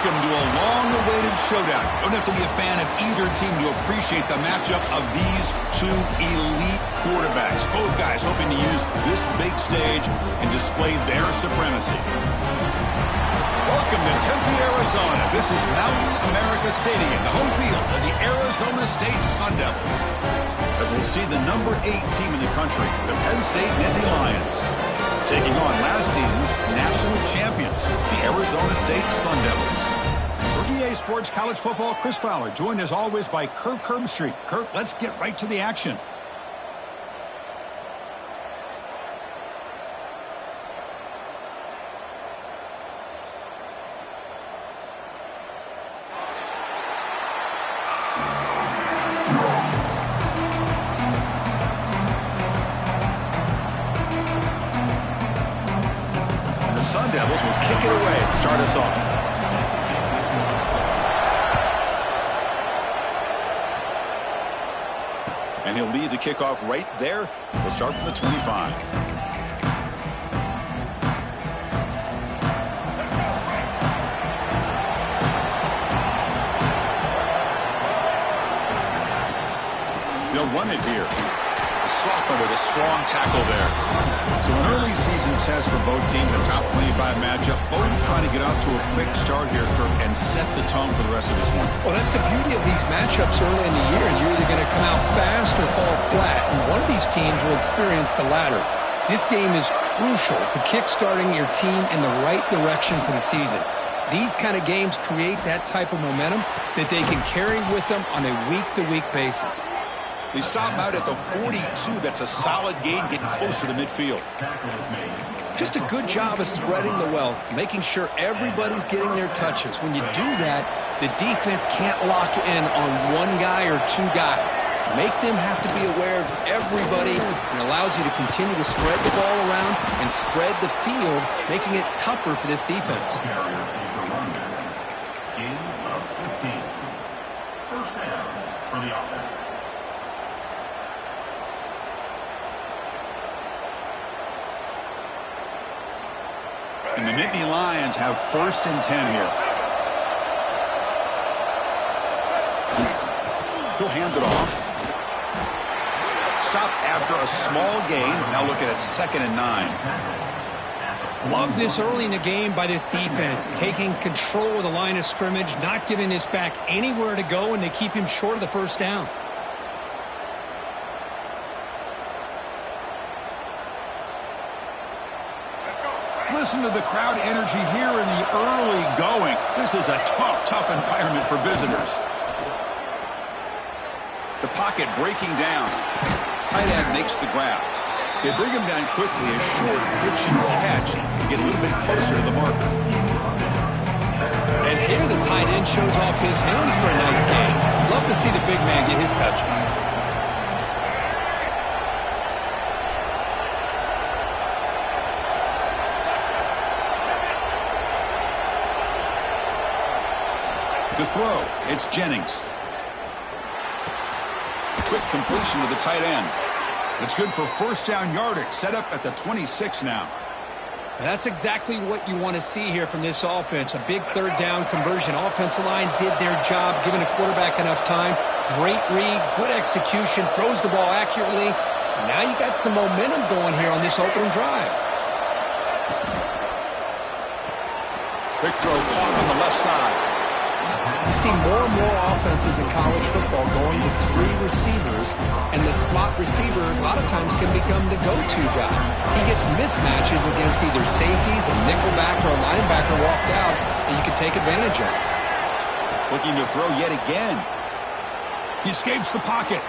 Welcome to a long-awaited showdown. Don't have to be a fan of either team to appreciate the matchup of these two elite quarterbacks. Both guys hoping to use this big stage and display their supremacy. Welcome to Tempe, Arizona. This is Mountain America Stadium, the home field of the Arizona State Sun Devils. As we'll see the number 8 team in the country, the Penn State Nittany Lions, taking on last season's national champions, the Arizona State Sun Devils. For EA Sports College Football, Chris Fowler, joined as always by Kirk Herbstreit. Kirk, let's get right to the action. Sun Devils will kick it away to start us off. And he'll lead the kickoff right there. We'll start from the 25. They'll run it here. A sophomore with a strong tackle there. So an early season test for both teams, a top 25 matchup. Both trying to get off to a quick start here, Kirk, and set the tone for the rest of this one. Well, that's the beauty of these matchups early in the year. You're either going to come out fast or fall flat, and one of these teams will experience the latter. This game is crucial to kick-starting your team in the right direction for the season. These kind of games create that type of momentum that they can carry with them on a week-to-week basis. They stop out at the 42. That's a solid gain, getting closer to midfield. Just a good job of spreading the wealth, making sure everybody's getting their touches. When you do that, the defense can't lock in on one guy or two guys. Make them have to be aware of everybody, and allows you to continue to spread the ball around and spread the field, making it tougher for this defense. Gain of 15. First down for the offense. And the Nittany Lions have 1st and 10 here. He'll hand it off. Stop after a small gain. Now looking at 2nd and 9. Love this early in the game by this defense, taking control of the line of scrimmage, not giving this back anywhere to go, and they keep him short of the first down. Listen to the crowd energy here in the early going. This is a tough environment for visitors. The pocket breaking down. Tight end makes the grab. They bring him down quickly, a short pitch and catch to get a little bit closer to the marker. And here the tight end shows off his hands for a nice game. Love to see the big man get his touches. To throw, it's Jennings. Quick completion to the tight end. It's good for 1st down yardage, set up at the 26 now. That's exactly what you want to see here from this offense. A big 3rd down conversion. Offensive line did their job, giving the quarterback enough time. Great read, good execution, throws the ball accurately. And now you got some momentum going here on this opening drive. Quick throw caught on the left side. You see more and more offenses in college football going to 3 receivers, and the slot receiver a lot of times can become the go-to guy. He gets mismatches against either safeties, a nickelback, or a linebacker walked out, and you can take advantage of it. Looking to throw yet again. He escapes the pocket.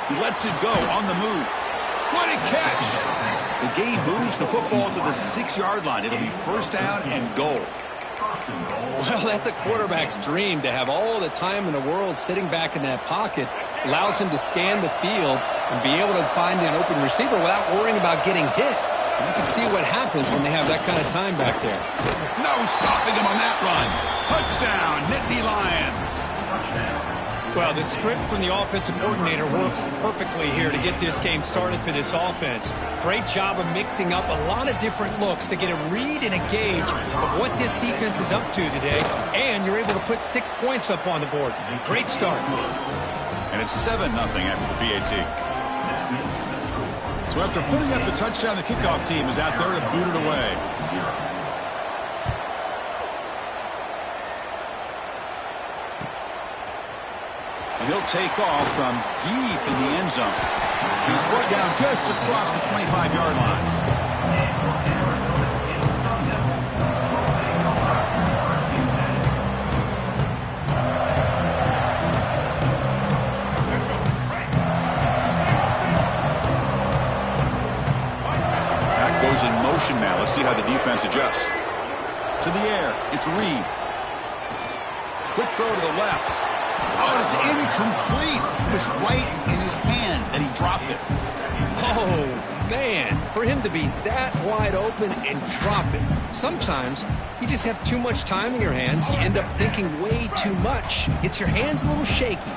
He lets it go on the move. What a catch! The game moves the football to the 6-yard line. It'll be 1st down and goal. Well, that's a quarterback's dream to have all the time in the world sitting back in that pocket. Allows him to scan the field and be able to find an open receiver without worrying about getting hit. And you can see what happens when they have that kind of time back there. No stopping him on that run. Touchdown, Nittany Lions. Well, the script from the offensive coordinator works perfectly here to get this game started for this offense. Great job of mixing up a lot of different looks to get a read and a gauge of what this defense is up to today, and you're able to put 6 points up on the board. Great start. And it's 7-0 after the PAT. So after putting up the touchdown, the kickoff team is out there to boot it away. He'll take off from deep in the end zone. He's brought down just across the 25-yard line. Back goes in motion now. Let's see how the defense adjusts. To the air. It's Reed. Quick throw to the left. Oh, and it's incomplete. It was right in his hands, and he dropped it. Oh, man, for him to be that wide open and drop it. Sometimes you just have too much time in your hands. You end up thinking way too much. Gets your hands a little shaky.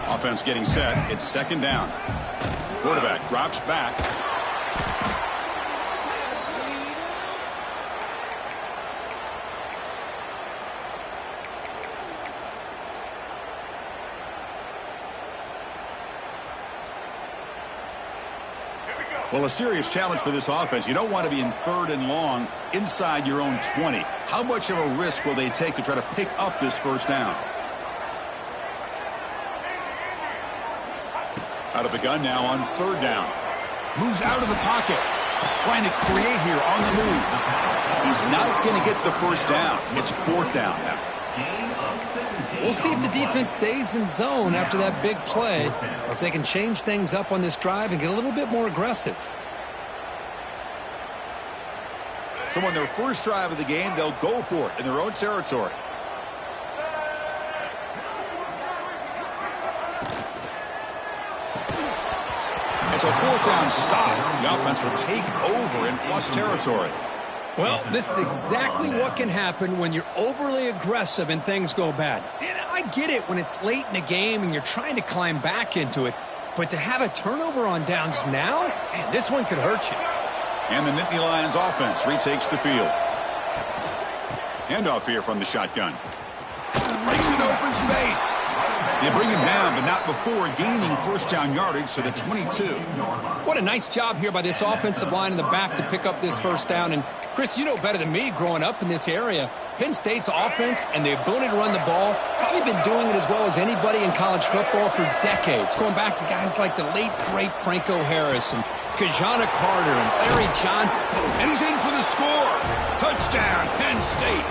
Offense getting set. It's 2nd down. Quarterback drops back. Well, a serious challenge for this offense. You don't want to be in 3rd and long inside your own 20. How much of a risk will they take to try to pick up this 1st down? Out of the gun now on 3rd down. Moves out of the pocket. Trying to create here on the move. He's not going to get the 1st down. It's 4th down now. We'll see if the defense stays in zone after that big play, or if they can change things up on this drive and get a little bit more aggressive. So on their first drive of the game, they'll go for it in their own territory. It's a 4th down stop. The offense will take over in plus territory. Well, this is exactly what can happen when you're overly aggressive and things go bad. And I get it when it's late in the game and you're trying to climb back into it. But to have a turnover on downs now, man, this one could hurt you. And the Nittany Lions offense retakes the field. Handoff here from the shotgun. Breaks an open space. They bring him down, but not before gaining 1st down yardage to the 22. What a nice job here by this offensive line in the back to pick up this 1st down. And, Chris, you know better than me growing up in this area. Penn State's offense and the ability to run the ball, probably been doing it as well as anybody in college football for decades, going back to guys like the late, great Franco Harris and Kajana Carter and Larry Johnson. And he's in for the score. Touchdown, Penn State.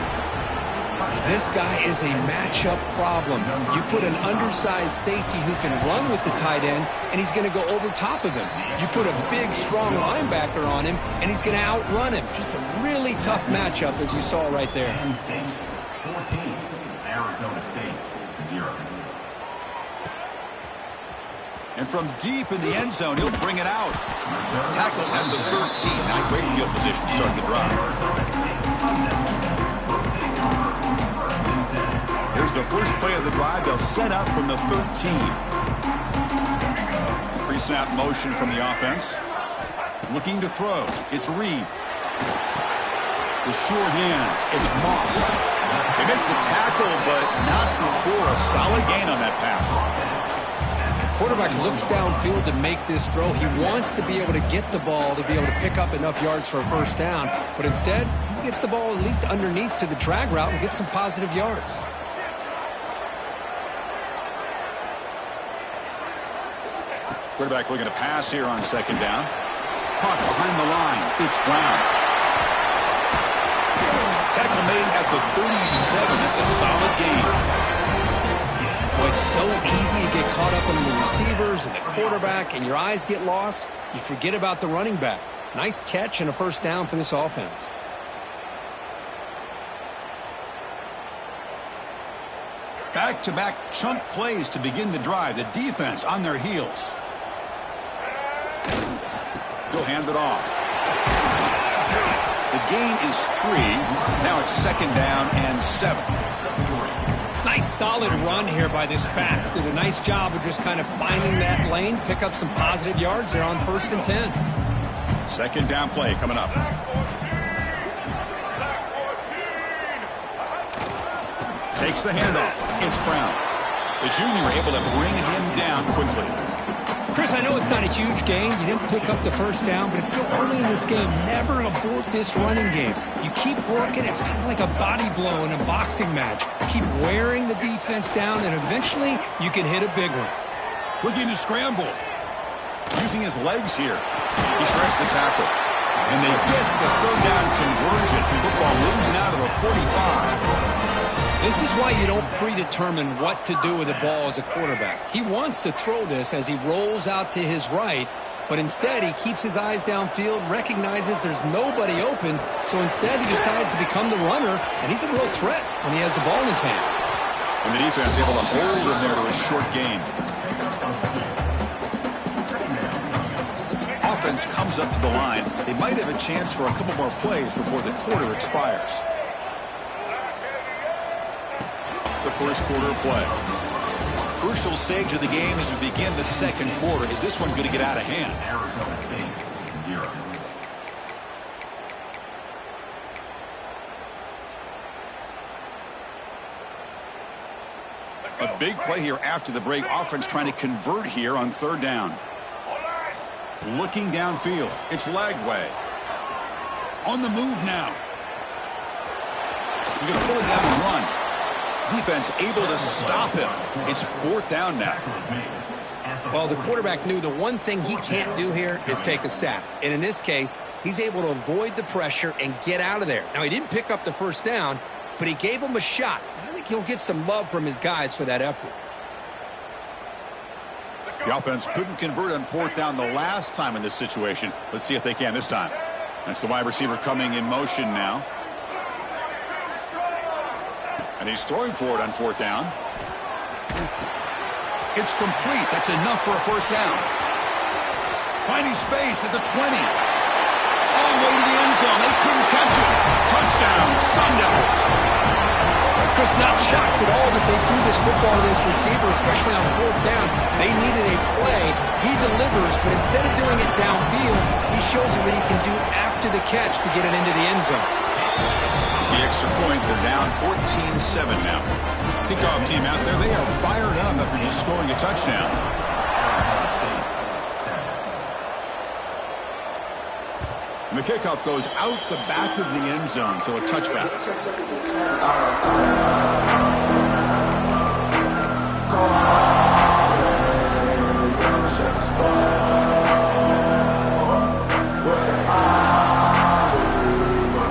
This guy is a matchup problem. You put an undersized safety who can run with the tight end, and he's going to go over top of him. You put a big, strong linebacker on him, and he's going to outrun him. Just a really tough matchup, as you saw right there. Penn State 14, Arizona State 0. And from deep in the end zone, he'll bring it out. Tackled at the 13. Not great field position to start the drive. Here's the first play of the drive. They'll set up from the 13. Pre-snap motion from the offense. Looking to throw. It's Reed. The sure hands. It's Moss. They make the tackle, but not before a solid gain on that pass. Quarterback looks downfield to make this throw. He wants to be able to get the ball to be able to pick up enough yards for a 1st down. But instead, he gets the ball at least underneath to the drag route and gets some positive yards. Quarterback looking to pass here on 2nd down. Caught behind the line. It's Brown. Tackle made at the 37. It's a solid gain. Boy, it's so easy to get caught up in the receivers and the quarterback, and your eyes get lost. You forget about the running back. Nice catch and a 1st down for this offense. Back-to-back chunk plays to begin the drive. The defense on their heels. He'll hand it off. The gain is 3. Now it's 2nd down and 7. Nice solid run here by this back. Did a nice job of just kind of finding that lane, pick up some positive yards there on 1st and 10. Second down play coming up. Takes the handoff. It's Brown. The junior able to bring him down quickly. Chris, I know it's not a huge gain. You didn't pick up the first down, but it's still early in this game. Never abort this running game. You keep working. It's kind of like a body blow in a boxing match. Keep wearing the defense down, and eventually you can hit a big one. Looking to scramble. Using his legs here. He shreds the tackle. And they get the third down conversion. Football moves now to the 45. This is why you don't predetermine what to do with the ball as a quarterback. He wants to throw this as he rolls out to his right, but instead he keeps his eyes downfield, recognizes there's nobody open, so instead he decides to become the runner, and he's a real threat when he has the ball in his hands. And the defense able to hold him there to a short gain. Offense comes up to the line. They might have a chance for a couple more plays before the quarter expires. The first quarter of play. Crucial stage of the game as we begin the second quarter. Is this one going to get out of hand? Arizona State, 0. A big play here after the break. Offense trying to convert here on third down. Looking downfield. It's Lagway. On the move now. He's going to pull it down and run. Defense able to stop him. It's fourth down now. Well, the quarterback knew the one thing he can't do here is take a sack. And in this case, he's able to avoid the pressure and get out of there. Now, he didn't pick up the first down, but he gave him a shot. And I think he'll get some love from his guys for that effort. The offense couldn't convert on fourth down the last time in this situation. Let's see if they can this time. That's the wide receiver coming in motion now. And he's throwing for it on fourth down. It's complete. That's enough for a first down. Finding space at the 20. All the way to the end zone. They couldn't catch it. Touchdown, Sun Devils. Chris, not shocked at all that they threw this football to this receiver, especially on fourth down. They needed a play. He delivers, but instead of doing it downfield, he shows you what he can do after the catch to get it into the end zone. The extra point, they're down 14-7 now. Kickoff team out there, they are fired up after just scoring a touchdown. And the kickoff goes out the back of the end zone, so a touchback.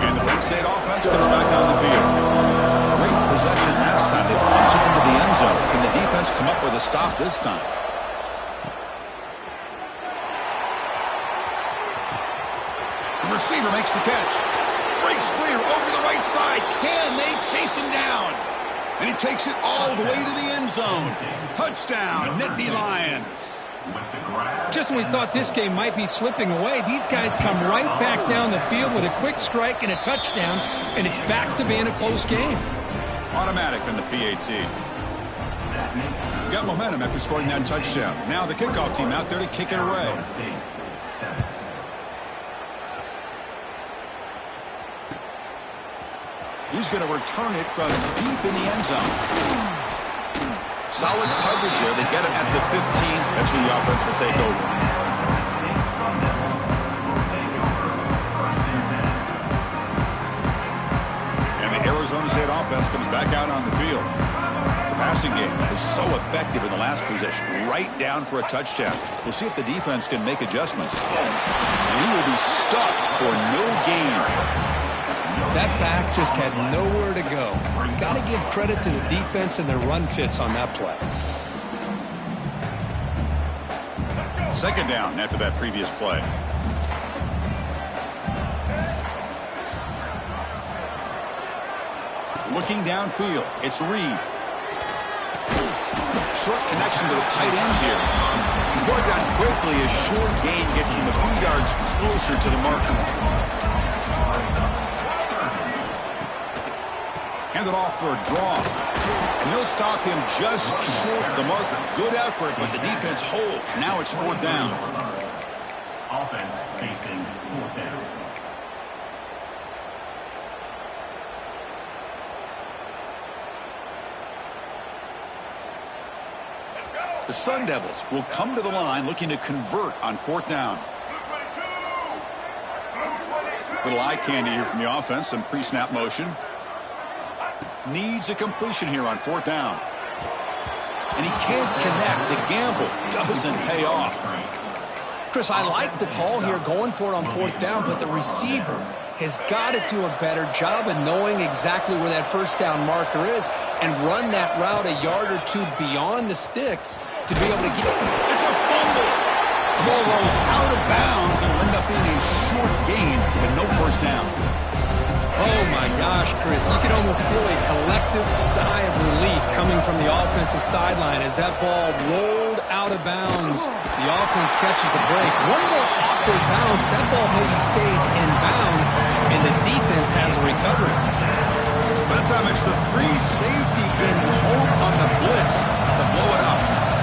And the Penn State offense comes back on the field. Great possession last time. They punch it into the end zone. Can the defense come up with a stop this time? The receiver makes the catch. Breaks clear over the right side. Can they chase him down? And he takes it all the way to the end zone. Touchdown, NATTY Lions. Just when we thought this game might be slipping away, these guys come right back down the field with a quick strike and a touchdown, and it's back to being a close game. Automatic in the PAT. Got momentum after scoring that touchdown. Now the kickoff team out there to kick it away. He's going to return it from deep in the end zone. Solid coverage there. They get him at the 15. That's where the offense will take over. And the Arizona State offense comes back out on the field. The passing game was so effective in the last possession. Right down for a touchdown. We'll see if the defense can make adjustments. And he will be stuffed for no gain. That back just had nowhere to go. Got to give credit to the defense and their run fits on that play. Second down after that previous play. Looking downfield, it's Reed. Short connection to the tight end here. He's brought down quickly. A short gain gets them a few yards closer to the marker. hand it off for a draw. And they'll stop him just short of the marker. Good effort, but the defense holds. Now it's 4th down. Offense facing 4th down. The Sun Devils will come to the line looking to convert on 4th down. Little eye candy here from the offense. Some pre-snap motion. Needs a completion here on 4th down. And he can't connect. The gamble doesn't pay off. Chris, I like the call here going for it on 4th down, but the receiver has got to do a better job of knowing exactly where that 1st down marker is and run that route a yard or two beyond the sticks to be able to get. It's a fumble. The ball rolls out of bounds and will end up being a short gain and no 1st down. Oh, my gosh, Chris. You can almost feel a collective sigh of relief coming from the offensive sideline as that ball rolled out of bounds. The offense catches a break. One more awkward bounce. That ball maybe stays in bounds, and the defense has a recovery. By the time it's the free safety getting home on the blitz to blow it up.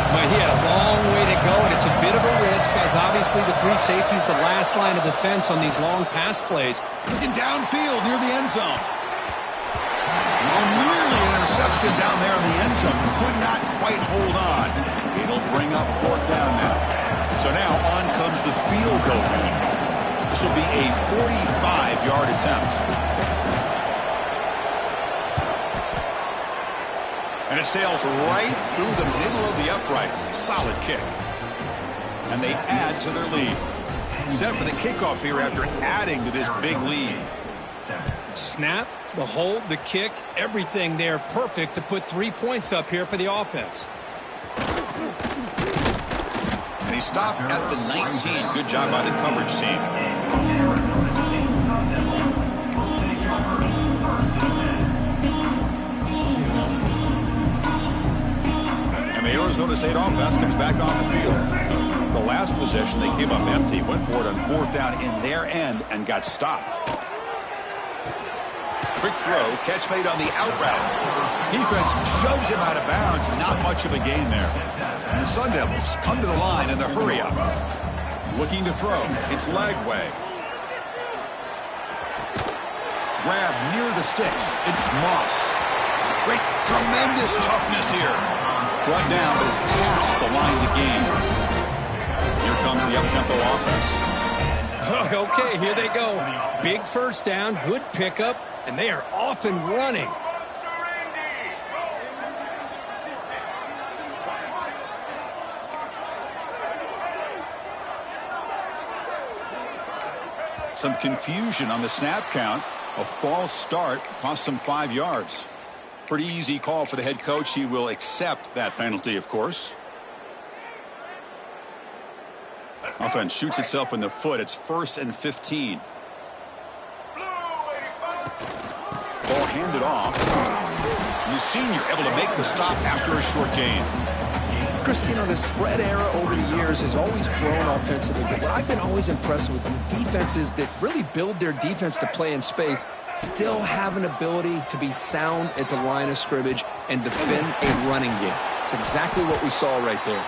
But he had a long way to go, and it's a bit of a risk as obviously the free safety is the last line of defense on these long pass plays. Looking downfield near the end zone. Nearly an interception down there in the end zone. Could not quite hold on. It'll bring up 4th down now. So now on comes the field goal unit. This will be a 45-yard attempt. And it sails right through the middle of the uprights. Solid kick. And they add to their lead. Set for the kickoff here after adding to this big lead. Snap, the hold, the kick, everything there perfect to put 3 points up here for the offense. And he stopped at the 19. Good job by the coverage team. And the Arizona State offense comes back on the field. The last possession, they came up empty, went for it on 4th down in their end, and got stopped. Quick throw, catch made on the out route. Defense shoves him out of bounds. Not much of a gain there. And the Sun Devils come to the line in the hurry-up. Looking to throw. It's Lagway. Grab near the sticks. It's Moss. Great, tremendous toughness here. Brought down, but is past the line to gain. Here comes the up-tempo offense. Okay, here they go. Big 1st down, good pickup, and they are off and running. Some confusion on the snap count. A false start cost them 5 yards. Pretty easy call for the head coach. He will accept that penalty, of course. Offense shoots itself in the foot. It's 1st and 15. Ball handed off. And the senior able to make the stop after a short gain. Christine, the spread era over the years has always grown offensively, but what I've been always impressed with defenses that really build their defense to play in space still have an ability to be sound at the line of scrimmage and defend a running game. It's exactly what we saw right there.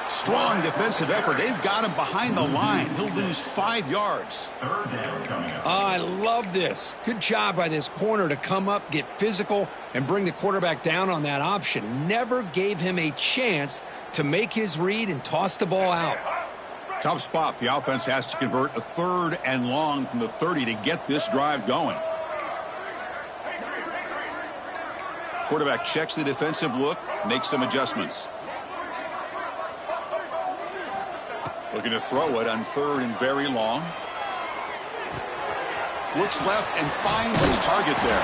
Strong defensive effort. They've got him behind the line. He'll lose 5 yards. 3rd down coming up. I love this. Good job by this corner to come up, get physical, and bring the quarterback down on that option. Never gave him a chance to make his read and toss the ball out. Tough spot. The offense has to convert a 3rd and long from the 30 to get this drive going. Quarterback checks the defensive look, makes some adjustments. Looking to throw it on 3rd and very long. Looks left and finds his target there.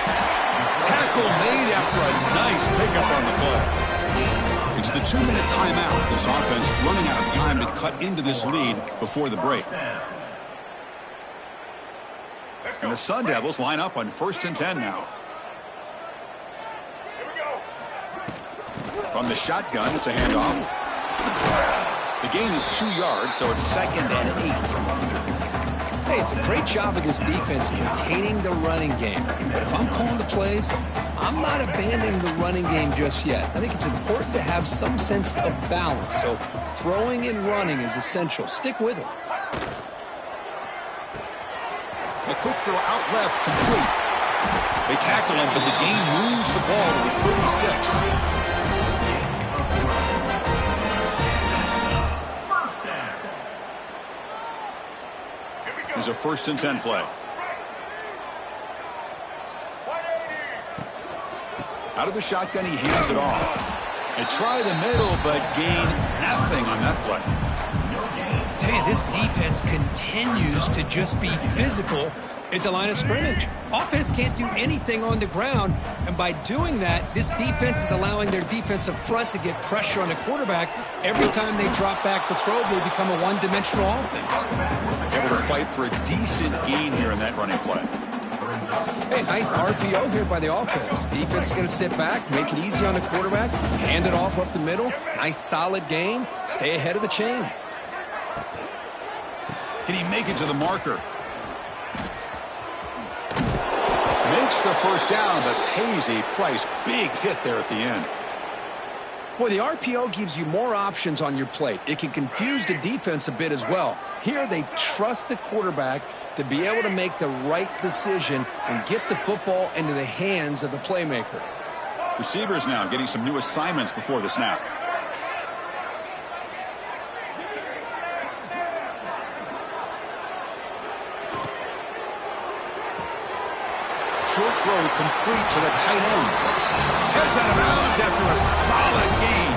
Tackle made after a nice pickup on the play. It's the 2-minute timeout. This offense running out of time to cut into this lead before the break. And the Sun Devils line up on 1st and 10 now. From the shotgun, it's a handoff. The gain is 2 yards, so it's 2nd and 8. Hey, it's a great job of this defense containing the running game. But if I'm calling the plays, I'm not abandoning the running game just yet. I think it's important to have some sense of balance. So throwing and running is essential. Stick with it. A quick throw out left, complete. They tackle him, but the gain moves the ball to the 36. Here's a 1st and 10 play. Out of the shotgun, he hands it off. They try the middle, but gain nothing on that play. Tell you, this defense continues to just be physical at the line of scrimmage. Offense can't do anything on the ground, and by doing that, this defense is allowing their defensive front to get pressure on the quarterback. Every time they drop back to throw, they become a one-dimensional offense. Able to fight for a decent gain here in that running play. Hey, nice RPO here by the offense. Defense is going to sit back, make it easy on the quarterback, hand it off up the middle. Nice solid gain. Stay ahead of the chains. Can he make it to the marker? Makes the 1st down, but pays a price. Big hit there at the end. Boy, the RPO gives you more options on your plate. It can confuse the defense a bit as well. Here, they trust the quarterback to be able to make the right decision and get the football into the hands of the playmaker. Receivers now getting some new assignments before the snap. Short throw complete to the tight end. Heads out of bounds after a solid gain.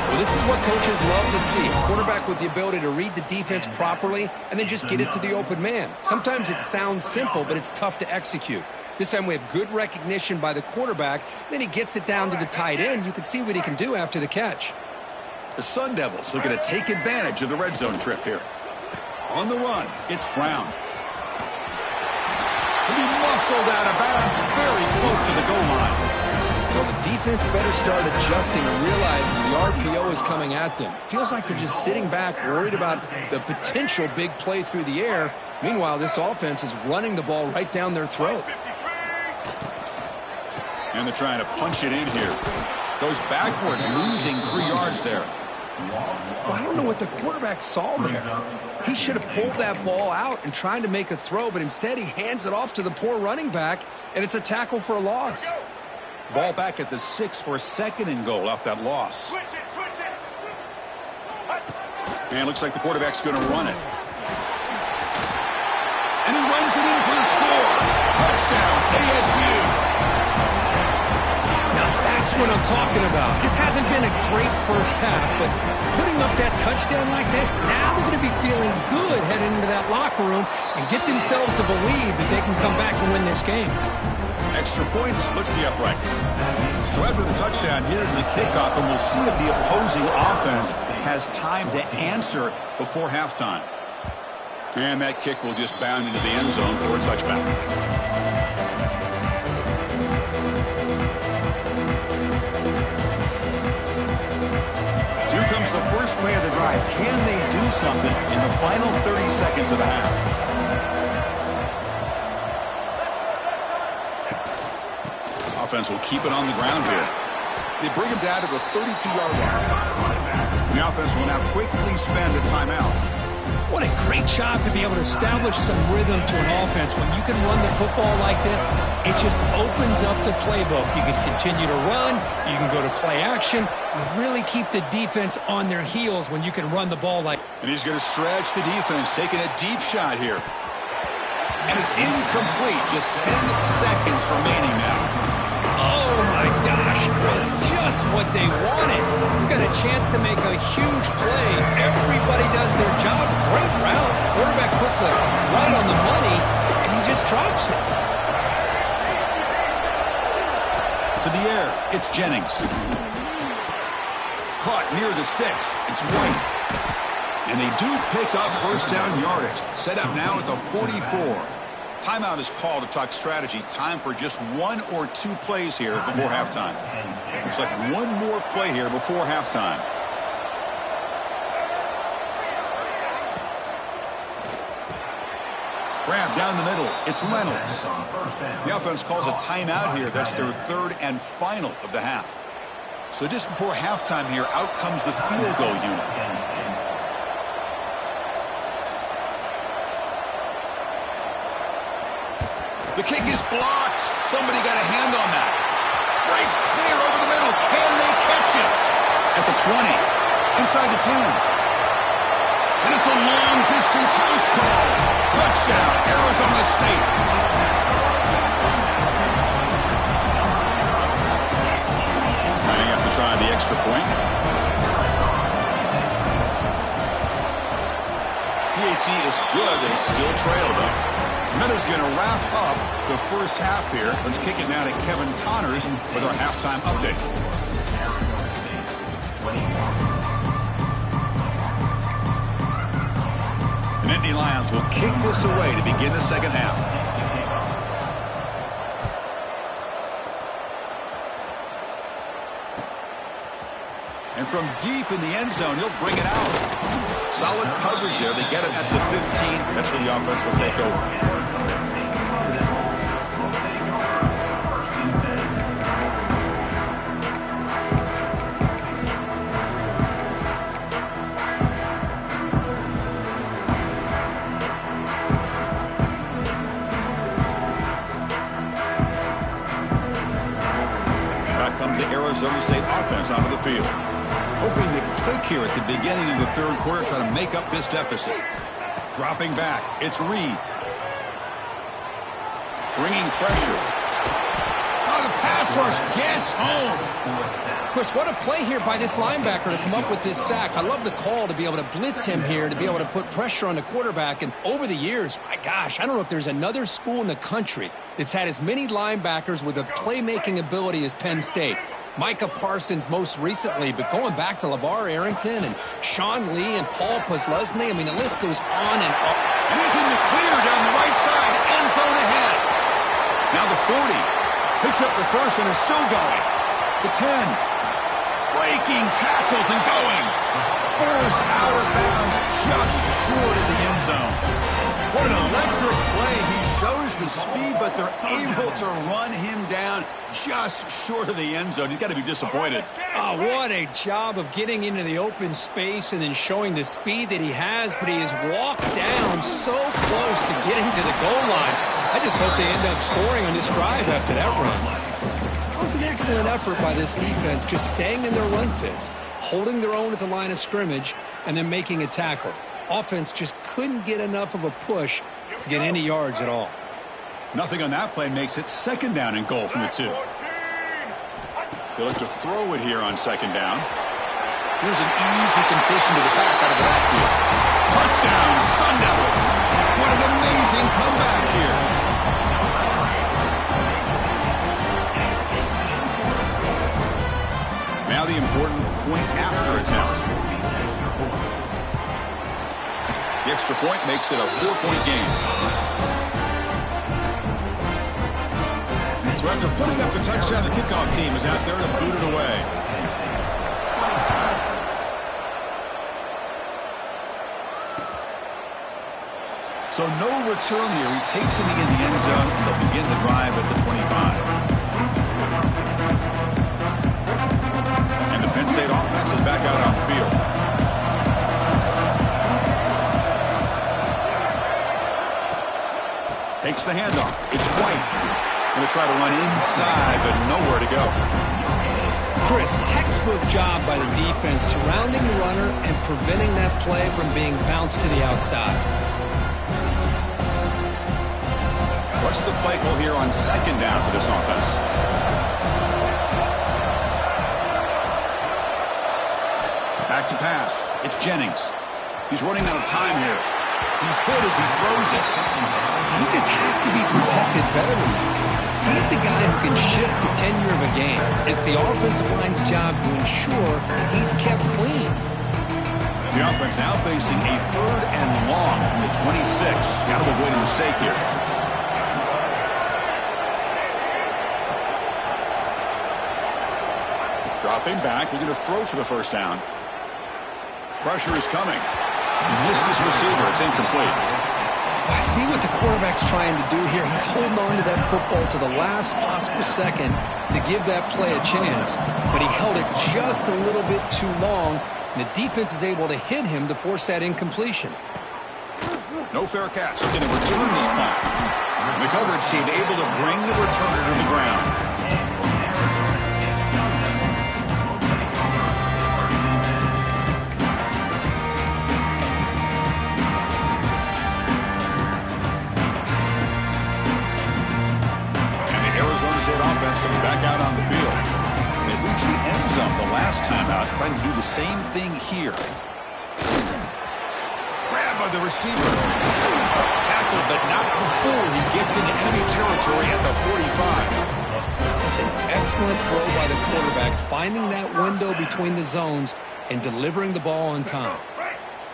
Well, this is what coaches love to see. A quarterback with the ability to read the defense properly and then just get it to the open man. Sometimes it sounds simple, but it's tough to execute. This time we have good recognition by the quarterback. Then he gets it down to the tight end. You can see what he can do after the catch. The Sun Devils looking to take advantage of the red zone trip here. On the run, it's Brown. He muscled out of bounds very close to the goal line. Well, the defense better start adjusting and realizing the RPO is coming at them. Feels like they're just sitting back, worried about the potential big play through the air. Meanwhile, this offense is running the ball right down their throat. And they're trying to punch it in here. Goes backwards, losing 3 yards there. Well, I don't know what the quarterback saw there. He should have pulled that ball out and tried to make a throw, but instead he hands it off to the poor running back, and it's a tackle for a loss. Ball back at the 6 for a 2nd and goal off that loss. And it looks like the quarterback's going to run it. And he runs it in for the score. Touchdown, ASU. Now that's what I'm talking about. This hasn't been a great first half, but putting up that touchdown like this, now they're going to be feeling good heading into that locker room and get themselves to believe that they can come back and win this game. Extra point splits the uprights. So after the touchdown, here's the kickoff, and we'll see if the opposing offense has time to answer before halftime. And that kick will just bound into the end zone for a touchback. Here comes the first play of the drive. Can they do something in the final 30 seconds of the half? Offense will keep it on the ground here. They bring him down to the 32-yard line. The offense will now quickly spend a timeout. What a great job to be able to establish some rhythm to an offense. When you can run the football like this, it just opens up the playbook. You can continue to run. You can go to play action. You really keep the defense on their heels when you can run the ball like. And he's going to stretch the defense, taking a deep shot here. And it's incomplete. Just 10 seconds remaining now. Oh, my gosh, Chris, just what they wanted. You got a chance to make a huge play. Everybody does their job. Great route. Quarterback puts it right on the money, and he just drops it. To the air, it's Jennings. Caught near the sticks. It's White. And they do pick up first down yardage. Set up now at the 44. Timeout is called to talk strategy. Time for just 1 or 2 plays here before halftime. Looks like one more play here before halftime. Grab down the middle. It's Reynolds. The offense calls a timeout here. That's their third and final of the half. So just before halftime here, out comes the field goal unit. The kick is blocked. Somebody got a hand on that. Breaks clear over the middle. Can they catch it? At the 20. Inside the 10. And it's a long-distance house call. Touchdown, Arizona State. Lining up to try the extra point. PHC is good. They still trail, though. Meadows going to wrap up the first half here. Let's kick it now to Kevin Connors with our halftime update. The Nittany Lions will kick this away to begin the second half. And from deep in the end zone, he'll bring it out. Solid coverage there. They get it at the 15. That's where the offense will take over. Arizona State offense onto the field. Hoping to click here at the beginning of the third quarter, try to make up this deficit. Dropping back, it's Reed. Bringing pressure. Oh, the pass rush gets home. Of course, what a play here by this linebacker to come up with this sack. I love the call to be able to blitz him here, to be able to put pressure on the quarterback. And over the years, my gosh, I don't know if there's another school in the country that's had as many linebackers with a playmaking ability as Penn State. Micah Parsons most recently, but going back to LeVar Arrington and Sean Lee and Paul Posluszny, I mean, the list goes on and on. And he's in the clear down the right side, end zone ahead. Now the 40, picks up the first and is still going. The 10, breaking tackles and going. Burst out of bounds, just short of the end zone. What an electric play. He shows the speed, but they're able to run him down just short of the end zone. He's got to be disappointed. Oh, what a job of getting into the open space and then showing the speed that he has, but he has walked down so close to getting to the goal line. I just hope they end up scoring on this drive after that run. That was an excellent effort by this defense, just staying in their run fits, holding their own at the line of scrimmage, and then making a tackle. Offense just couldn't get enough of a push to get any yards at all. Nothing on that play makes it second down and goal from the 2. They look to throw it here on second down. Here's an easy completion to the back out of the backfield. Touchdown, Sun Devils. What an amazing comeback here. Now the important point after attempt. The extra point makes it a 4-point game. So after putting up a touchdown, the kickoff team is out there to boot it away. So no return here. He takes it in the end zone, and they'll begin the drive at the 25. And the Penn State offense is back out on the field. Takes the handoff. It's White. Going to try to run inside, but nowhere to go. Chris, textbook job by the defense surrounding the runner and preventing that play from being bounced to the outside. What's the play call here on second down for this offense? Back to pass. It's Jennings. He's running out of time here. He's hit as he throws it. He just has to be protected better than that. He's the guy who can shift the tenure of a game. It's the offensive line's job to ensure he's kept clean. The offense now facing a third and long from the 26. Got to avoid a mistake here. Dropping back, they're going to throw for the first down. Pressure is coming. Missed his receiver. It's incomplete. I see what the quarterback's trying to do here. He's holding on to that football to the last possible second to give that play a chance, but he held it just a little bit too long, and the defense is able to hit him to force that incompletion. No fair catch. Going to return this punt. And the coverage team able to bring the returner to the ground. Offense comes back out on the field. They reached the end zone the last time out, trying to do the same thing here. Grabbed by the receiver. Tackled, but not before he gets into enemy territory at the 45. It's an excellent throw by the quarterback, finding that window between the zones and delivering the ball on time.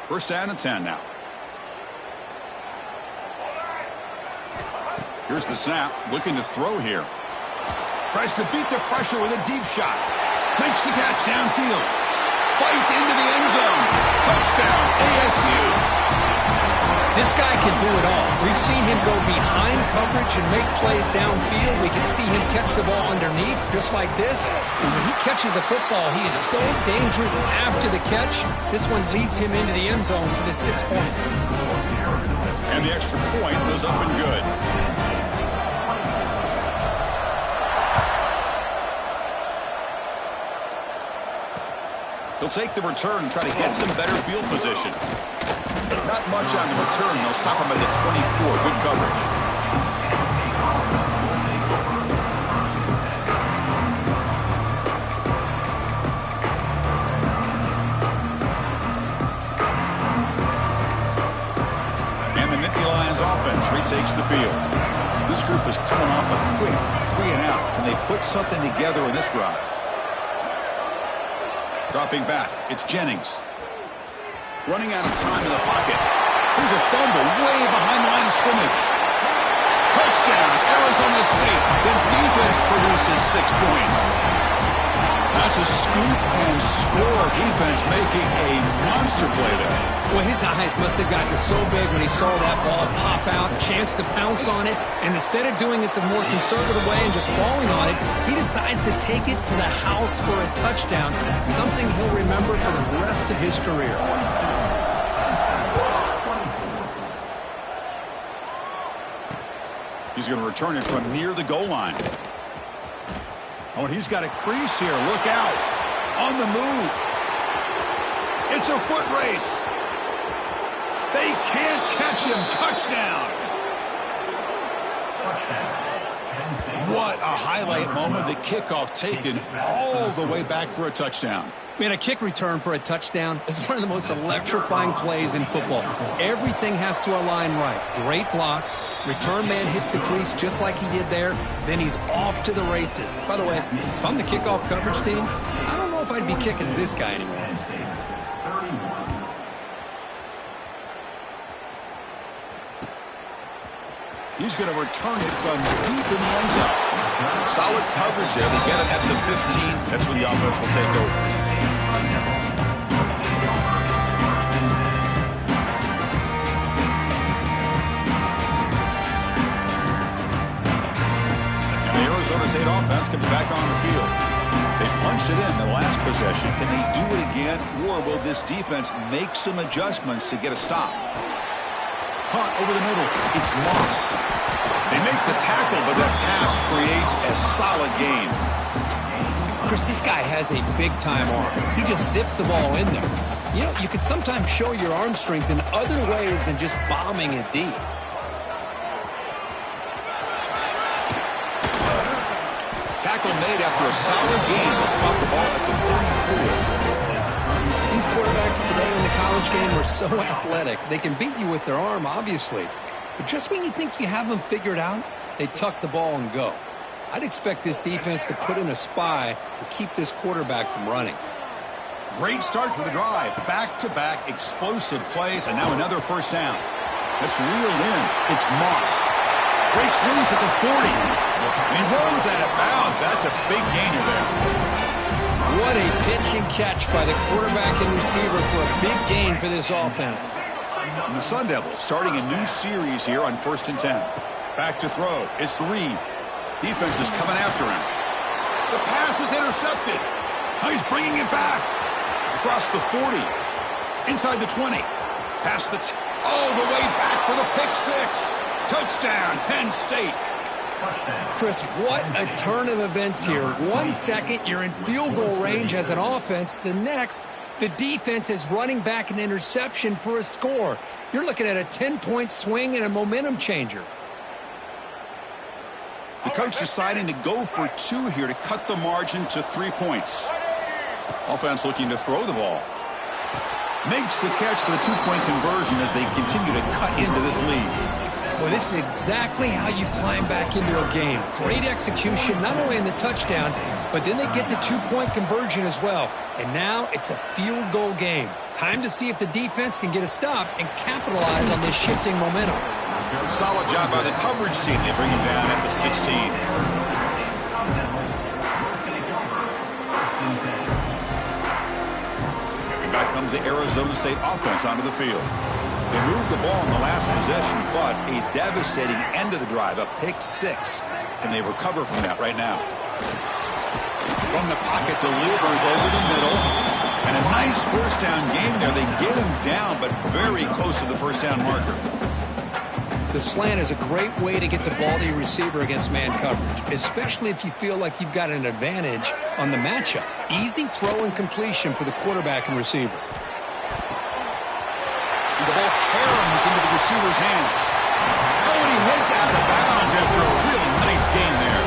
First down and 10 now. Here's the snap, looking to throw here. Tries to beat the pressure with a deep shot. Makes the catch downfield. Fights into the end zone. Touchdown, ASU. This guy can do it all. We've seen him go behind coverage and make plays downfield. We can see him catch the ball underneath, just like this. And when he catches a football, he is so dangerous after the catch. This one leads him into the end zone for the 6 points. And the extra point goes up and good. He'll take the return and try to get some better field position. Not much on the return. They'll stop him at the 24. Good coverage. And the Nittany Lions offense retakes the field. This group is coming off a quick 3 and out. Can they put something together in this drive? Dropping back, it's Jennings. Running out of time in the pocket. Here's a fumble way behind the line of scrimmage. Touchdown, Arizona State. The defense produces 6 points. That's a scoop and score. Defense making a monster play there. Well, his eyes must have gotten so big when he saw that ball pop out, chance to pounce on it, and instead of doing it the more conservative way and just falling on it, he decides to take it to the house for a touchdown, something he'll remember for the rest of his career. He's going to return it from near the goal line. Oh, and he's got a crease here. Look out. On the move. It's a foot race. They can't catch him. Touchdown. What a highlight moment. The kickoff taken all the way back for a touchdown. Man, a kick return for a touchdown is one of the most electrifying plays in football. Everything has to align right. Great blocks. Return man hits the crease just like he did there. Then he's off to the races. By the way, if I'm the kickoff coverage team, I don't know if I'd be kicking this guy anymore. He's going to return it from deep in the end zone. Solid coverage there. They get it at the 15. That's where the offense will take over. And the Arizona State offense comes back on the field. They punched it in the last possession. Can they do it again, or will this defense make some adjustments to get a stop? Hunt over the middle. It's Moss. They make the tackle, but that pass creates a solid gain. Chris, this guy has a big-time arm. He just zipped the ball in there. You know, you can sometimes show your arm strength in other ways than just bombing it deep. Tackle made after a solid gain. They'll spot the ball at the 34. These quarterbacks today in the college game are so athletic. They can beat you with their arm, obviously. But just when you think you have them figured out, they tuck the ball and go. I'd expect this defense to put in a spy to keep this quarterback from running. Great start to the drive. Back-to-back explosive plays, and now another first down. That's reeled in. It's Moss. Breaks loose at the 40. And he runs out of bounds. That's a big gainer there. What a pitch and catch by the quarterback and receiver for a big gain for this offense. And the Sun Devils starting a new series here on 1st and 10. Back to throw. It's Reed. Defense is coming after him. The pass is intercepted. Now he's bringing it back. Across the 40. Inside the 20. Past the all the way back for the pick six. Touchdown, Penn State. Chris, what a turn of events here. 1 second, you're in field goal range as an offense. The next, the defense is running back an interception for a score. You're looking at a 10-point swing and a momentum changer. The coach deciding to go for 2 here to cut the margin to 3 points. Offense looking to throw the ball. Makes the catch for the 2-point conversion as they continue to cut into this lead. Well, this is exactly how you climb back into a game. Great execution, not only in the touchdown, but then they get the 2-point conversion as well. And now it's a field goal game. Time to see if the defense can get a stop and capitalize on this shifting momentum. Solid job by the coverage team. They bring him down at the 16. Back comes the Arizona State offense onto the field. They moved the ball in the last possession, but a devastating end of the drive, a pick six. And they recover from that right now. From the pocket, delivers over the middle. And a nice first down gain there. They get him down, but very close to the first down marker. The slant is a great way to get the ball to your receiver against man coverage, especially if you feel like you've got an advantage on the matchup. Easy throw and completion for the quarterback and receiver. And the ball caroms into the receiver's hands. Oh, and he heads out of bounds after a real nice game there.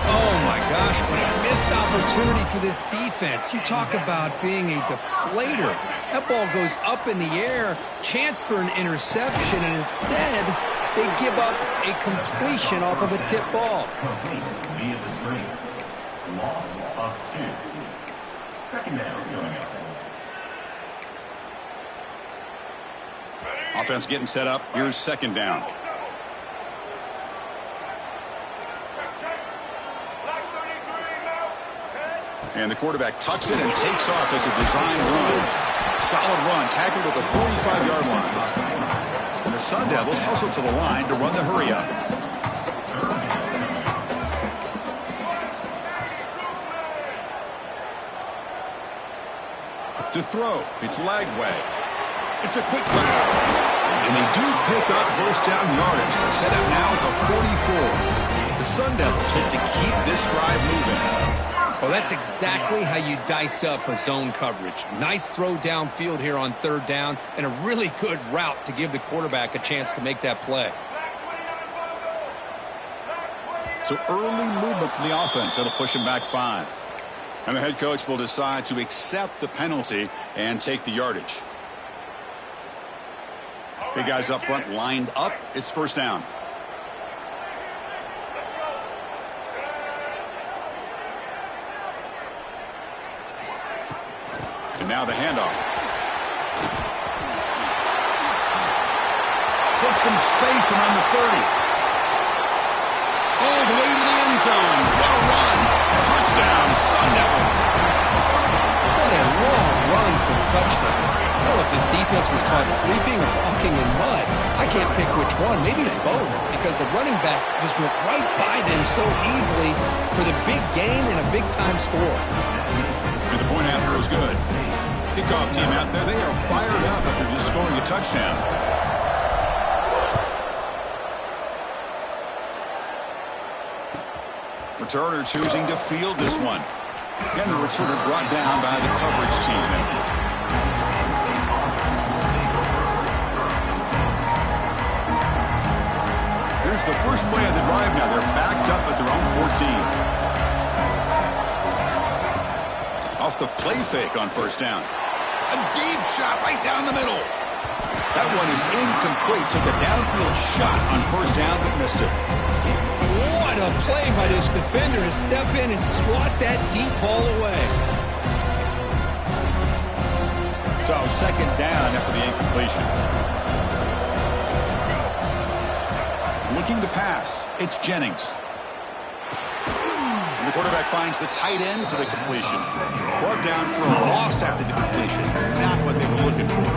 Oh, my gosh, what a missed opportunity for this defense. You talk about being a deflator. That ball goes up in the air, chance for an interception, and instead they give up a completion off of a tip ball. Via the screen. Loss of 2. Second down going up. Offense getting set up. Here's second down. And the quarterback tucks it and takes off as a design run. Solid run, tackled at the 45-yard line. And the Sun Devils hustle to the line to run the hurry-up. To throw, it's Lagway. It's a quick grab. And they do pick up first down yardage. Set up now at the 44. The Sun Devils set to keep this drive moving. Well, that's exactly how you dice up a zone coverage. Nice throw downfield here on third down, and a really good route to give the quarterback a chance to make that play. So early movement from the offense. That'll push him back 5. And the head coach will decide to accept the penalty and take the yardage. Big guys up front lined up. It's first down. And now the handoff. Put some space around the 30. All the way to the end zone. What a run. Touchdown, Sun Devils. What a long run for the touchdown. I don't know if this defense was caught sleeping or walking in mud. I can't pick which one. Maybe it's both, because the running back just went right by them so easily for the big gain and a big-time score. And the point after was good. Kickoff team out there, they are fired up after just scoring a touchdown. Returner choosing to field this one. And the returner brought down by the coverage team. Here's the first play of the drive now. They're backed up at their own 14. Off the play fake on first down. A deep shot right down the middle. That one is incomplete. Took a downfield shot on first down, but missed it. What a play by this defender to step in and swat that deep ball away. So second down after the incompletion. Looking to pass. It's Jennings. And the quarterback finds the tight end for the completion. Brought down for a loss after the completion. Not what they were looking for.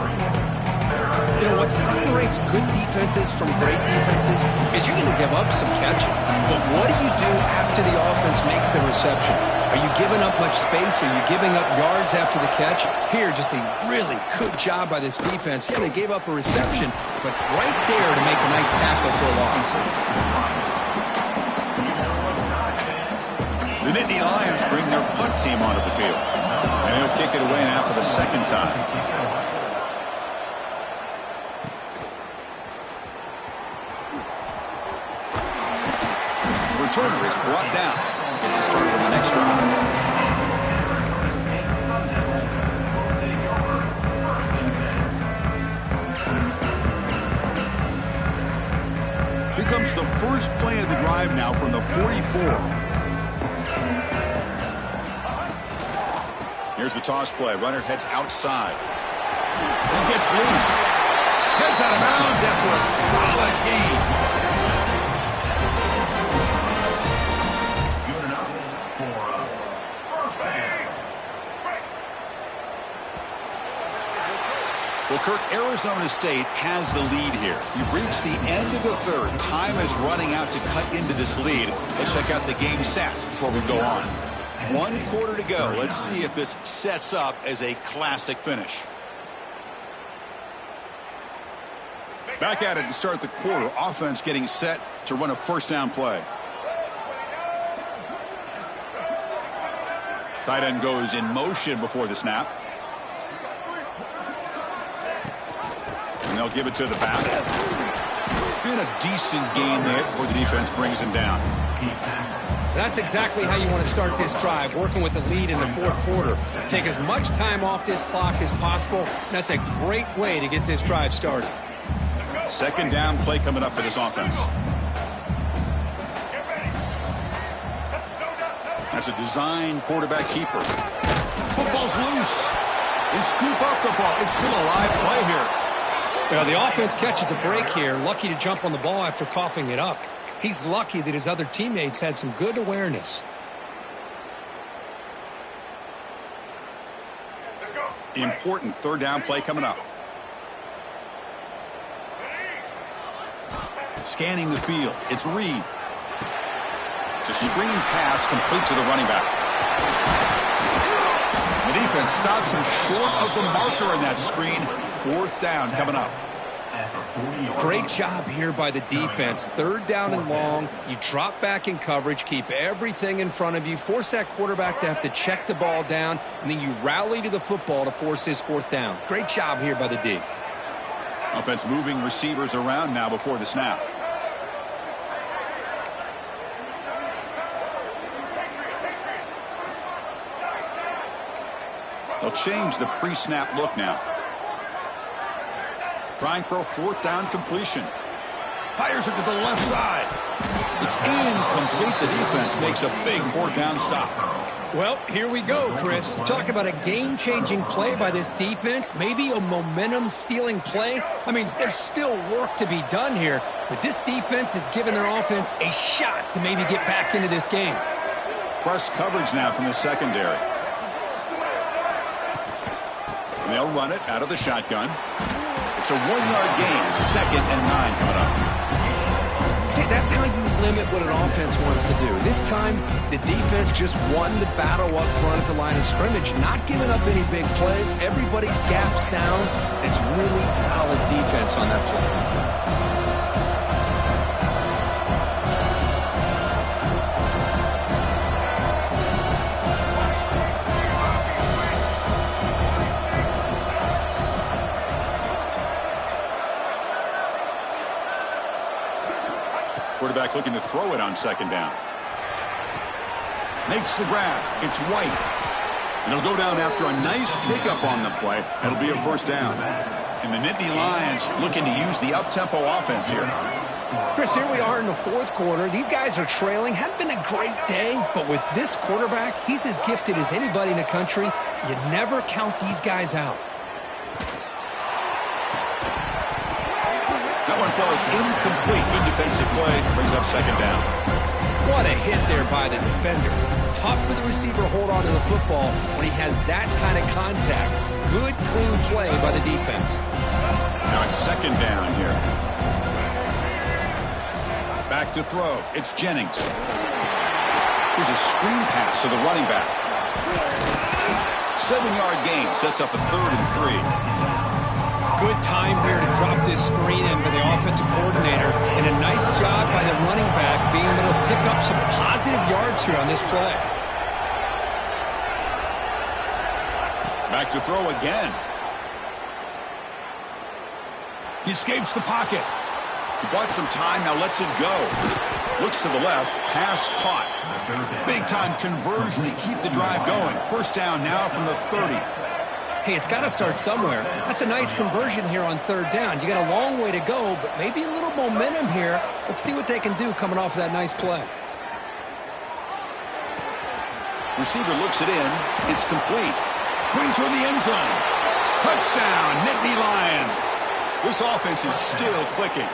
The You know, what separates good defenses from great defenses is you're going to give up some catches. But what do you do after the offense makes the reception? Are you giving up much space? Are you giving up yards after the catch? Here, just a really good job by this defense. Yeah, they gave up a reception, but right there to make a nice tackle for a loss. The Nittany Lions bring their punt team onto the field. And he'll kick it away now for the second time. The returner is brought down. Gets a start on the next drive. Here comes the first play of the drive now from the 44. Here's the toss play. Runner heads outside. He gets loose. Heads out of bounds after a solid gain. Good enough for a first down. Well, Kirk, Arizona State has the lead here. We've reached the end of the third. Time is running out to cut into this lead. Let's check out the game stats before we go on. 1 quarter to go. Let's see if this sets up as a classic finish. Back at it to start the quarter. Offense getting set to run a first down play. Tight end goes in motion before the snap. And they'll give it to the back. Been a decent gain there before the defense brings him down. That's exactly how you want to start this drive, working with the lead in the fourth quarter. Take as much time off this clock as possible. That's a great way to get this drive started. Second down play coming up for this offense. That's a design quarterback keeper. Football's loose. They scoop up the ball. It's still a live play here. Well, the offense catches a break here. Lucky to jump on the ball after coughing it up. He's lucky that his other teammates had some good awareness. Important third down play coming up. Scanning the field. It's Reed. It's a screen pass complete to the running back. The defense stops him short of the marker in that screen. Fourth down coming up. Great job here by the defense. Third down and long. You drop back in coverage, keep everything in front of you, force that quarterback to have to check the ball down, and then you rally to the football to force his fourth down. Great job here by the D. Offense moving receivers around now before the snap. They'll change the pre-snap look now. Trying for a fourth down completion. Fires it to the left side. It's incomplete. The defense makes a big fourth down stop. Well, here we go, Chris. Talk about a game-changing play by this defense. Maybe a momentum-stealing play. I mean, there's still work to be done here, but this defense has given their offense a shot to maybe get back into this game. Press coverage now from the secondary. And they'll run it out of the shotgun. It's a 1-yard gain. 2nd and 9 coming up. See, that's how you limit what an offense wants to do. This time, the defense just won the battle up front at the line of scrimmage, not giving up any big plays. Everybody's gap sound. It's really solid defense on that play. Quarterback looking to throw it on second down. Makes the grab. It's White. And he'll go down after a nice pickup on the play. It'll be a first down. And the Nittany Lions looking to use the up-tempo offense here. Chris, here we are in the fourth quarter. These guys are trailing. Hadn't been a great day, but with this quarterback, he's as gifted as anybody in the country. You never count these guys out. That one falls incomplete. Good defensive play. Brings up second down. What a hit there by the defender. Tough for the receiver to hold on to the football when he has that kind of contact. Good, clean play by the defense. Now it's second down here. Back to throw. It's Jennings. Here's a screen pass to the running back. 7-yard gain sets up a 3rd and 3. Good time here to drop this screen in for the offensive coordinator, and a nice job by the running back being able to pick up some positive yards here on this play. Back to throw again. He escapes the pocket. He bought some time, now lets it go. Looks to the left, pass caught. Big-time conversion to keep the drive going. First down now from the 30. Hey, it's got to start somewhere. That's a nice conversion here on 3rd down. You got a long way to go, but maybe a little momentum here. Let's see what they can do coming off of that nice play. Receiver looks it in. It's complete. Going toward the end zone. Touchdown, Nittany Lions. This offense is still clicking.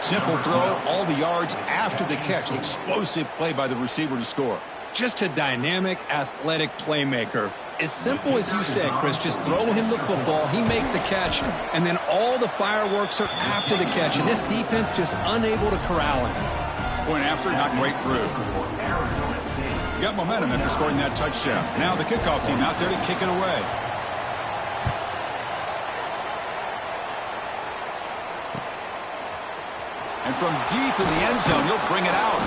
Simple throw, all the yards after the catch. Explosive play by the receiver to score. Just a dynamic, athletic playmaker. As simple as you said, Chris, just throw him the football, he makes a catch, and then all the fireworks are after the catch, and this defense just unable to corral him. Point after, not quite through. Got momentum after scoring that touchdown. Now the kickoff team out there to kick it away. And from deep in the end zone, he'll bring it out.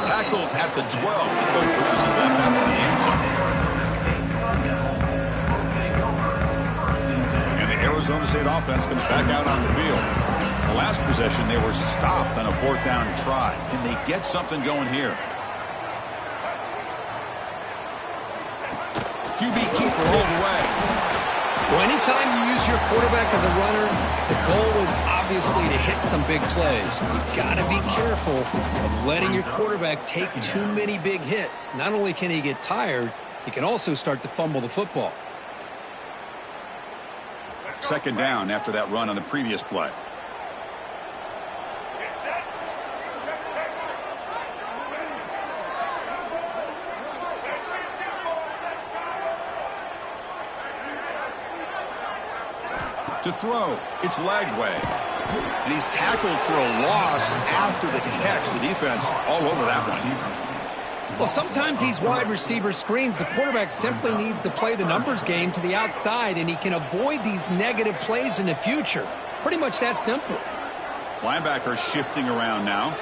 Tackled at the 12. The coach pushes it back out to the end zone. And the Arizona State offense comes back out on the field. The last possession, they were stopped on a 4th down try. Can they get something going here? QB keeper all the way. Well, anytime you use your quarterback as a runner, the goal is obviously to hit some big plays. You've got to be careful of letting your quarterback take too many big hits. Not only can he get tired, he can also start to fumble the football. Second down after that run on the previous play. To throw, it's Lagway. And he's tackled for a loss after the catch. The defense all over that one. Well, sometimes these wide receiver screens, the quarterback simply needs to play the numbers game to the outside, and he can avoid these negative plays in the future. Pretty much that simple. Linebacker shifting around now.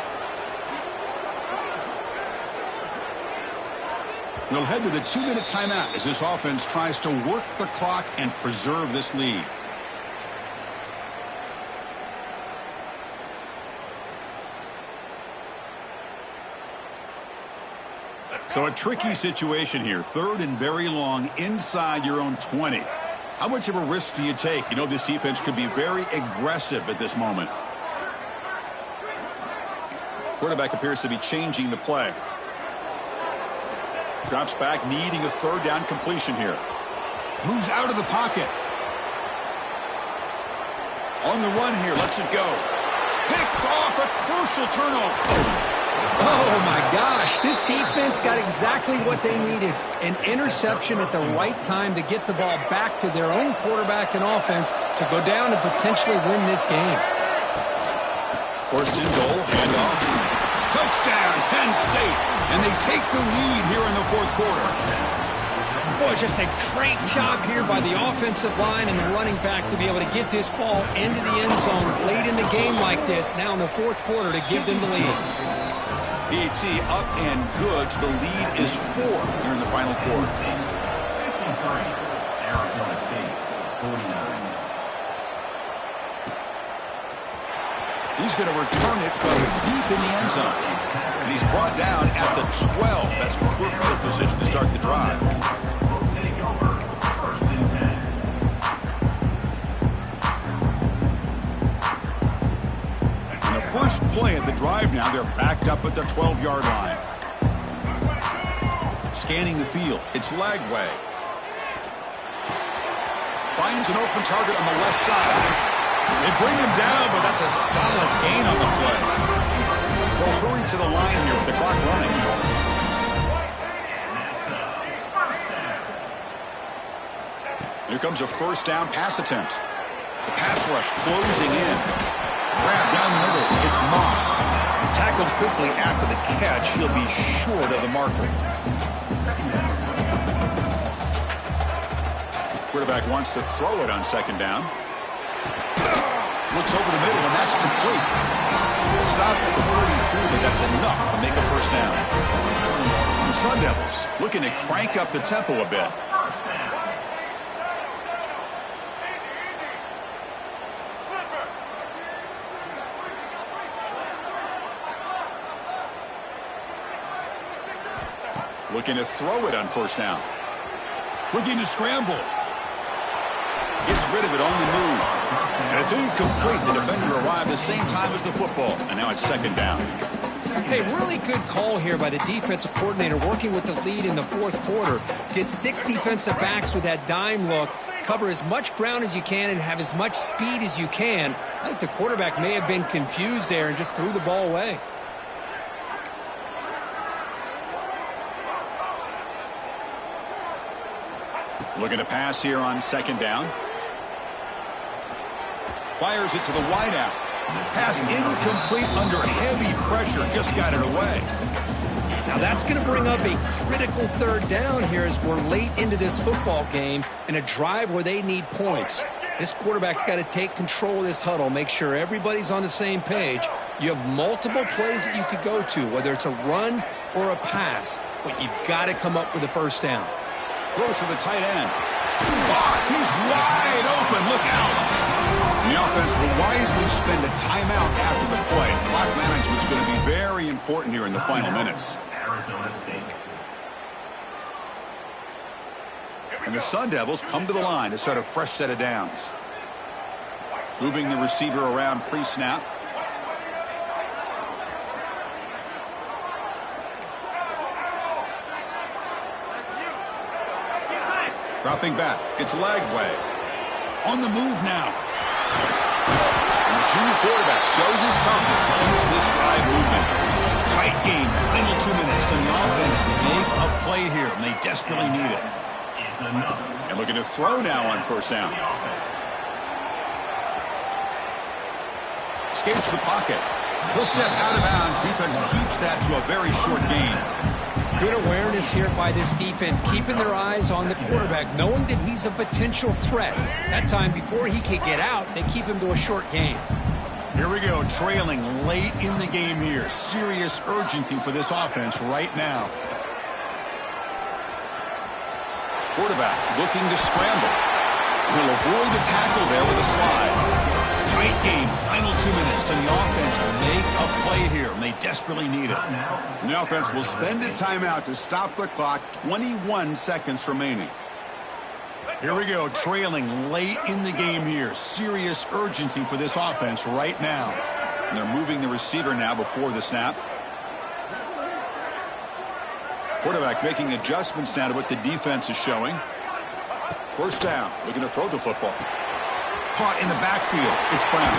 We'll head to the 2-minute timeout as this offense tries to work the clock and preserve this lead. So a tricky situation here. 3rd and very long inside your own 20. How much of a risk do you take? You know this defense could be very aggressive at this moment. Quarterback appears to be changing the play. Drops back, needing a 3rd down completion here. Moves out of the pocket. On the run here, lets it go. Picked off, a crucial turnover. Oh, my gosh. This defense got exactly what they needed. An interception at the right time to get the ball back to their own quarterback and offense to go down and potentially win this game. 1st and goal, handoff. Touchdown, Penn State. And they take the lead here in the 4th quarter. Boy, just a great job here by the offensive line and the running back to be able to get this ball into the end zone late in the game like this, now in the 4th quarter, to give them the lead. PAT up and good. The lead is 4 here in the final quarter. 53, Arizona State, 49. He's going to return it from deep in the end zone. And he's brought down at the 12. That's poor field position to start the drive. Take over, 1st and 10. And the first play of the drive now, they're backed up at the 12-yard line. Scanning the field, it's Lagway. Finds an open target on the left side. They bring him down, but that's a solid gain on the play. They'll hurry to the line here with the clock running. Here comes a 1st down pass attempt. The pass rush closing in. Grab down the middle. It's Moss. Tackled quickly after the catch. He'll be short of the marker. Quarterback wants to throw it on second down. Looks over the middle, and that's complete. Stop at the 43, but that's enough to make a first down. The Sun Devils looking to crank up the tempo a bit. Looking to throw it on first down. Looking to scramble. Gets rid of it on the move. And it's incomplete. The defender arrived the same time as the football. And now it's second down. Hey, really good call here by the defensive coordinator working with the lead in the fourth quarter. Get 6 defensive backs with that dime look. Cover as much ground as you can and have as much speed as you can. I think the quarterback may have been confused there and just threw the ball away. Looking to pass here on second down. Fires it to the wideout. Pass incomplete under heavy pressure. Just got it away. Now that's going to bring up a critical third down here as we're late into this football game in a drive where they need points. This quarterback's got to take control of this huddle, make sure everybody's on the same page. You have multiple plays that you could go to, whether it's a run or a pass, but you've got to come up with a first down. Throws to the tight end. He's wide open. Look out. The offense will wisely spend a timeout after the play. Clock management's going to be very important here in the final minutes. Arizona State. And the Sun Devils come to the line to start a fresh set of downs. Moving the receiver around pre-snap. Dropping back. It's Lagway. On the move now. And the junior quarterback shows his toughness, keeps this drive moving. Tight game. Final 2 minutes. Can the offense make a play here? And they desperately need it. And looking to throw now on first down. Escapes the pocket. He'll step out of bounds. Defense keeps that to a very short gain. Good awareness here by this defense, keeping their eyes on the quarterback, knowing that he's a potential threat. That time before he can get out, they keep him to a short gain. Here we go, trailing late in the game here. Serious urgency for this offense right now. Quarterback looking to scramble. He'll avoid the tackle there with a slide. Tight game, final 2 minutes. Can the offense make a play here? And they desperately need it. And the offense will spend a timeout to stop the clock. 21 seconds remaining. Here we go, trailing late in the game here. Serious urgency for this offense right now. And they're moving the receiver now before the snap. Quarterback making adjustments now to what the defense is showing. First down, looking to throw the football. Caught in the backfield. It's Brown.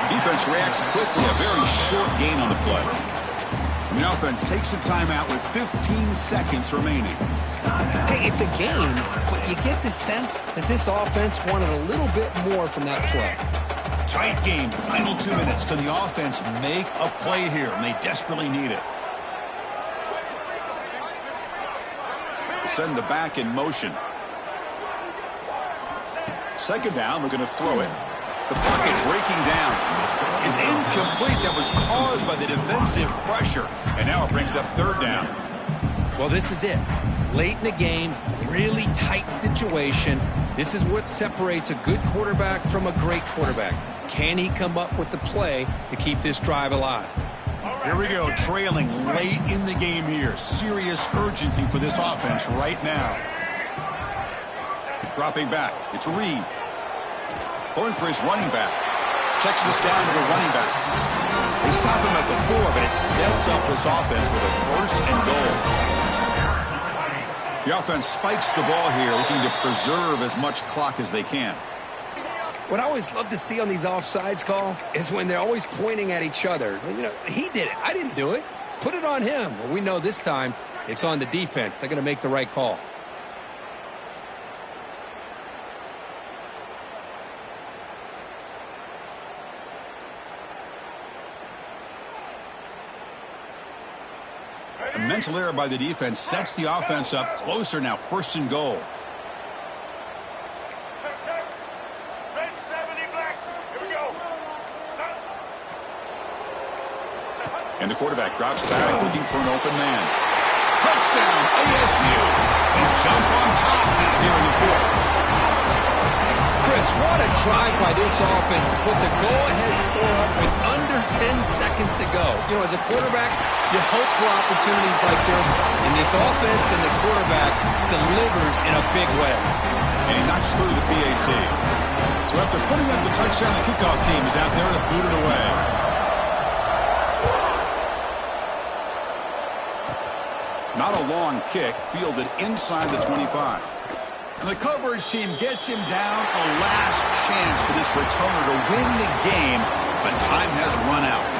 Defense reacts quickly. A very short gain on the play. And the offense takes a timeout with 15 seconds remaining. Hey, it's a game, but you get the sense that this offense wanted a little bit more from that play. Tight game. Final 2 minutes. Can the offense make a play here? And they desperately need it. Send the back in motion. Second down, we're going to throw it. The pocket breaking down. It's incomplete. That was caused by the defensive pressure. And now it brings up third down. Well, this is it. Late in the game, really tight situation. This is what separates a good quarterback from a great quarterback. Can he come up with the play to keep this drive alive? Here we go, trailing late in the game here. Serious urgency for this offense right now. Dropping back, it's Reed. Going for his running back. Checks this down to the running back. They stop him at the 4, but it sets up this offense with a first and goal. The offense spikes the ball here, looking to preserve as much clock as they can. What I always love to see on these offsides call is when they're always pointing at each other. You know, he did it. I didn't do it. Put it on him. Well, we know this time it's on the defense. They're going to make the right call. mental error by the defense sets the offense up closer now, 1st and goal. Red 70 blacks. Here we go. And the quarterback drops back looking for an open man. Touchdown, ASU. They jump on top now here in the 4th. Chris, what a drive by this offense to put the go-ahead score up with under 10 seconds to go. You know, as a quarterback, you hope for opportunities like this, and this offense and the quarterback delivers in a big way. And he knocks through the PAT. So after putting up the touchdown, the kickoff team is out there to boot it away. Not a long kick, fielded inside the 25. And the coverage team gets him down. A last chance for this returner to win the game, but time has run out.